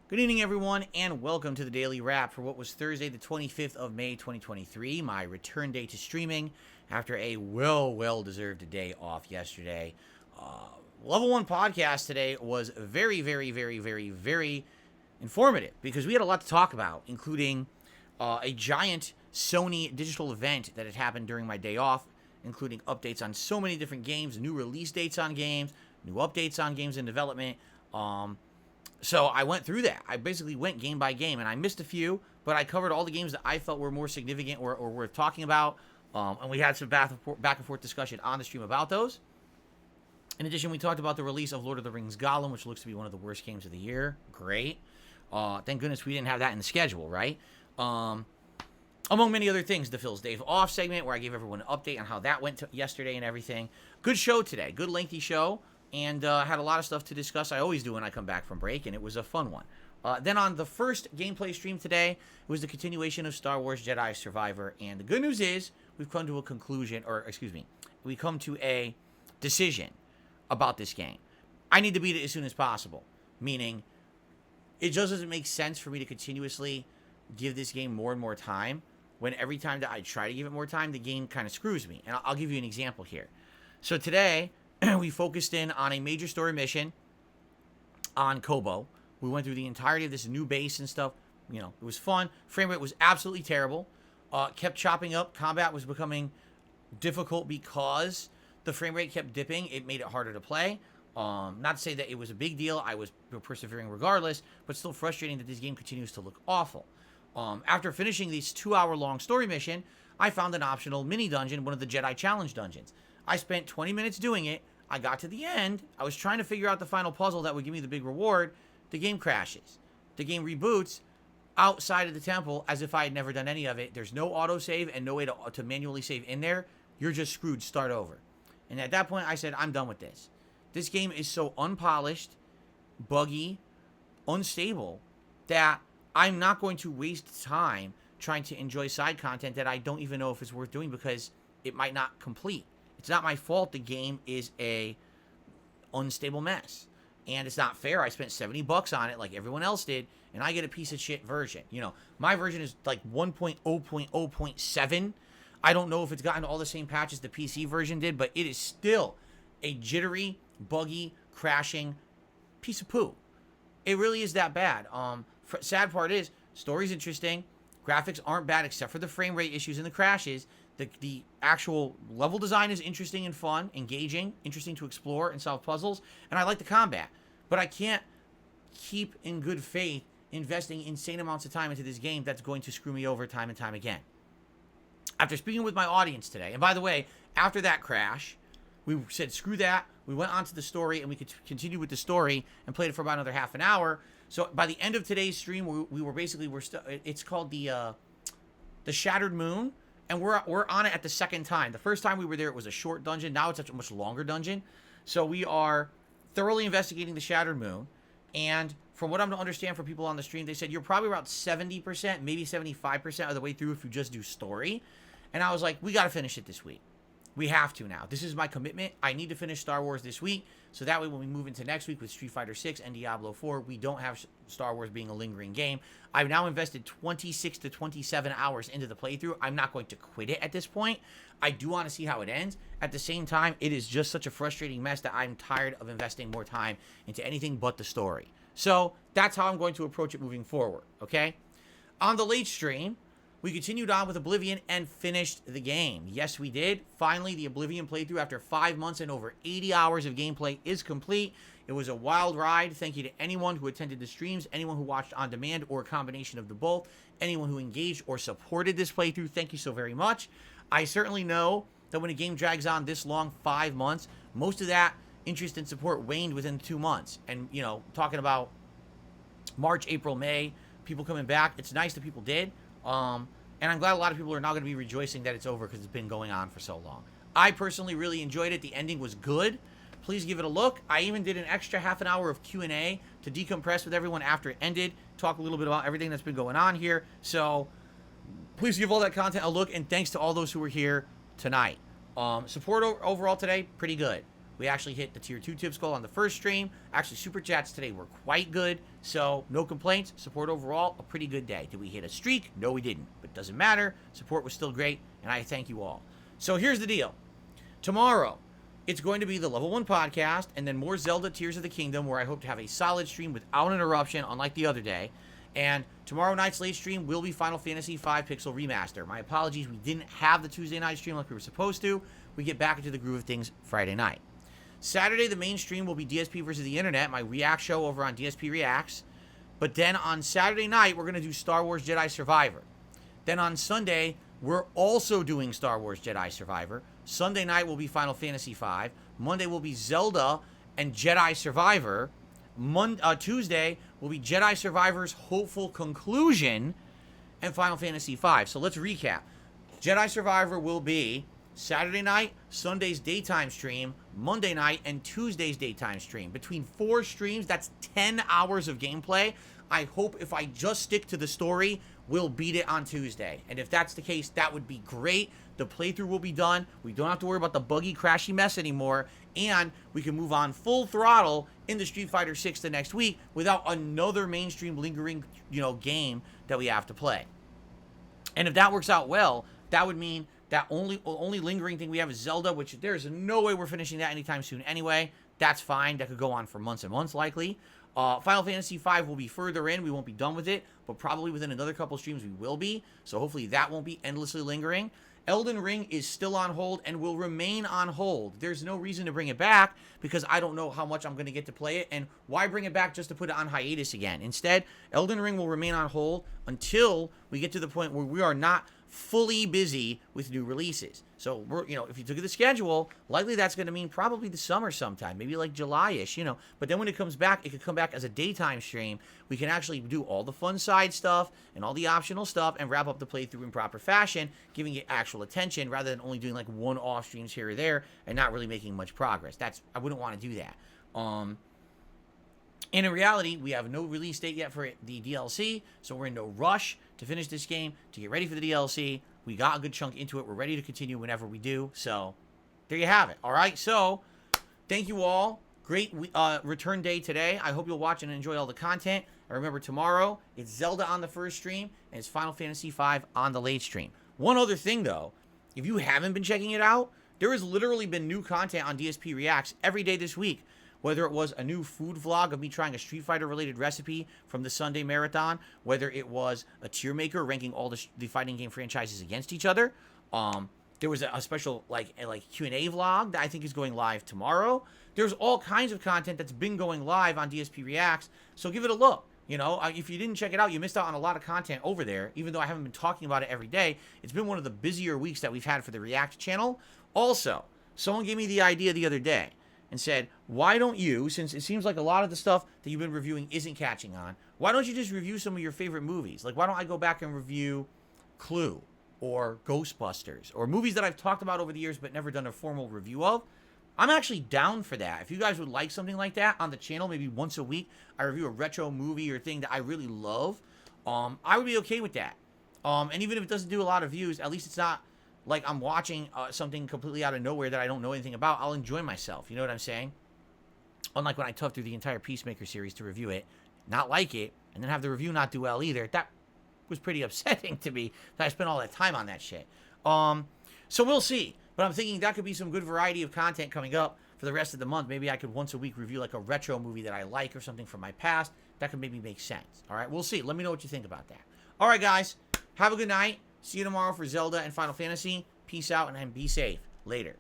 Good evening, everyone, and welcome to the Daily Wrap for what was Thursday, the 25th of May, 2023, my return day to streaming after a well-deserved day off yesterday. Level 1 podcast today was very informative because we had a lot to talk about, including a giant Sony digital event that had happened during my day off, including updates on so many different games, new release dates on games, new updates on games in development. So I went through that. I basically went game by game, and I missed a few, but I covered all the games that I felt were more significant or worth talking about, and we had some back and forth discussion on the stream about those. In addition, we talked about the release of Lord of the Rings Gollum, which looks to be one of the worst games of the year. Great. Thank goodness we didn't have that in the schedule, right? Among many other things, the Phil's Dave Off segment, where I gave everyone an update on how that went yesterday and everything. Good show today. Good lengthy show. And had a lot of stuff to discuss. I always do when I come back from break, and it was a fun one. Then on the first gameplay stream today, it was the continuation of Star Wars Jedi Survivor. And the good news is we've come to a conclusion, we come to a decision about this game. I need to beat it as soon as possible, meaning it just doesn't make sense for me to continuously give this game more and more time when every time that I try to give it more time, the game kind of screws me. And I'll give you an example here. So today, we focused in on a major story mission on Kobo. We went through the entirety of this new base and stuff. You know, it was fun. Frame rate was absolutely terrible. Kept chopping up. Combat was becoming difficult because the frame rate kept dipping. It made it harder to play. Not to say that it was a big deal. I was persevering regardless, but still frustrating that this game continues to look awful. After finishing this 2-hour-long story mission, I found an optional mini dungeon, one of the Jedi Challenge dungeons. I spent 20 minutes doing it. I got to the end. I was trying to figure out the final puzzle that would give me the big reward. The game crashes. The game reboots outside of the temple as if I had never done any of it. There's no autosave and no way to manually save in there. You're just screwed. Start over. And at that point, I said, I'm done with this. This game is so unpolished, buggy, unstable, that I'm not going to waste time trying to enjoy side content that I don't even know if it's worth doing because it might not complete. It's not my fault the game is a unstable mess. And it's not fair. I spent $70 on it like everyone else did, and I get a piece of shit version. You know, my version is like 1.0.0.7. I don't know if it's gotten all the same patches the PC version did, but it is still a jittery, buggy, crashing piece of poo. It really is that bad. Sad part is, story's interesting. Graphics aren't bad except for the frame rate issues and the crashes. The actual level design is interesting and fun, engaging, interesting to explore and solve puzzles, and I like the combat. But I can't keep in good faith investing insane amounts of time into this game that's going to screw me over time and time again. After speaking with my audience today, and by the way, after that crash, we said screw that. We went on to the story, and we could continue with the story and played it for about another half an hour. So by the end of today's stream, it's called the Shattered Moon. And we're on it at the second time. The first time we were there, it was a short dungeon. Now it's a much longer dungeon. So we are thoroughly investigating the Shattered Moon. And from what I'm to understand from people on the stream, they said you're probably about 70%, maybe 75% of the way through if you just do story. And I was like, we got to finish it this week. We have to now. This is my commitment. I need to finish Star Wars this week. So that way when we move into next week with Street Fighter 6 and Diablo 4, we don't have Star Wars being a lingering game. I've now invested 26 to 27 hours into the playthrough. I'm not going to quit it at this point. I do want to see how it ends. At the same time, it is just such a frustrating mess that I'm tired of investing more time into anything but the story. So that's how I'm going to approach it moving forward, okay? On the late stream, we continued on with Oblivion and finished the game. Yes, we did. Finally, the Oblivion playthrough after 5 months and over 80 hours of gameplay is complete. It was a wild ride. Thank you to anyone who attended the streams, anyone who watched on demand or a combination of the both, anyone who engaged or supported this playthrough. Thank you so very much. I certainly know that when a game drags on this long, 5 months, most of that interest and support waned within 2 months. And, you know, talking about March, April, May, people coming back, it's nice that people did. And I'm glad a lot of people are now going to be rejoicing that it's over because it's been going on for so long. I personally really enjoyed it. The ending was good. Please give it a look. I even did an extra half an hour of Q&A to decompress with everyone after it ended, talk a little bit about everything that's been going on here. So please give all that content a look, and thanks to all those who were here tonight. Support overall today, pretty good. We actually hit the tier 2 tips goal on the first stream. Actually, super chats today were quite good, so no complaints. Support overall, a pretty good day. Did we hit a streak? No, we didn't, but doesn't matter. Support was still great, and I thank you all. So here's the deal. Tomorrow, it's going to be the Level 1 podcast, and then more Zelda Tears of the Kingdom, where I hope to have a solid stream without interruption, unlike the other day. And tomorrow night's late stream will be Final Fantasy V Pixel Remaster. My apologies, we didn't have the Tuesday night stream like we were supposed to. We get back into the groove of things Friday night. Saturday, the main stream will be DSP versus the Internet, my React show over on DSP Reacts. But then on Saturday night, we're going to do Star Wars Jedi Survivor. Then on Sunday, we're also doing Star Wars Jedi Survivor. Sunday night will be Final Fantasy V. Monday will be Zelda and Jedi Survivor. Tuesday will be Jedi Survivor's hopeful conclusion and Final Fantasy V. So let's recap. Jedi Survivor will be Saturday night, Sunday's daytime stream, Monday night, and Tuesday's daytime stream. Between 4 streams, that's 10 hours of gameplay. I hope if I just stick to the story, we'll beat it on Tuesday. And if that's the case, that would be great. The playthrough will be done. We don't have to worry about the buggy, crashy mess anymore. And we can move on full throttle into Street Fighter 6 the next week without another mainstream lingering, game that we have to play. And if that works out well, that would mean that only lingering thing we have is Zelda, which there's no way we're finishing that anytime soon anyway. That's fine. That could go on for months and months likely. Final Fantasy V will be further in. We won't be done with it, but probably within another couple streams we will be. So hopefully that won't be endlessly lingering. Elden Ring is still on hold and will remain on hold. There's no reason to bring it back because I don't know how much I'm going to get to play it. And why bring it back just to put it on hiatus again? Instead, Elden Ring will remain on hold until we get to the point where we are not fully busy with new releases. So we're, if you look at the schedule, likely that's going to mean probably the summer sometime, maybe like July-ish, But then when it comes back, it could come back as a daytime stream. We can actually do all the fun side stuff and all the optional stuff and wrap up the playthrough in proper fashion, giving it actual attention rather than only doing like one-off streams here or there and not really making much progress. I wouldn't want to do that. And in reality, we have no release date yet for the DLC, so we're in no rush to finish this game, to get ready for the DLC. We got a good chunk into it. We're ready to continue whenever we do. So, there you have it. All right, so, thank you all. Great return day today. I hope you'll watch and enjoy all the content. And remember, tomorrow, it's Zelda on the first stream, and it's Final Fantasy V on the late stream. One other thing, though, if you haven't been checking it out, there has literally been new content on DSP Reacts every day this week. Whether it was a new food vlog of me trying a Street Fighter related recipe from the Sunday marathon, whether it was a tier maker ranking all the fighting game franchises against each other. There was a special like Q&A vlog that I think is going live tomorrow. There's all kinds of content that's been going live on DSP Reacts, so give it a look. If you didn't check it out, you missed out on a lot of content over there, even though I haven't been talking about it every day. It's been one of the busier weeks that we've had for the React channel. Also, someone gave me the idea the other day and said, why don't you, since it seems like a lot of the stuff that you've been reviewing isn't catching on, why don't you just review some of your favorite movies? Like, why don't I go back and review Clue or Ghostbusters or movies that I've talked about over the years but never done a formal review of? I'm actually down for that. If you guys would like something like that on the channel, maybe once a week, I review a retro movie or thing that I really love, I would be okay with that. And even if it doesn't do a lot of views, at least it's not like I'm watching something completely out of nowhere that I don't know anything about. I'll enjoy myself. You know what I'm saying? Unlike when I toughed through the entire Peacemaker series to review it, not like it, and then have the review not do well either. That was pretty upsetting to me that I spent all that time on that shit. So we'll see. But I'm thinking that could be some good variety of content coming up for the rest of the month. Maybe I could once a week review like a retro movie that I like or something from my past. That could maybe make sense. All right, we'll see. Let me know what you think about that. All right, guys. Have a good night. See you tomorrow for Zelda and Final Fantasy. Peace out and be safe. Later.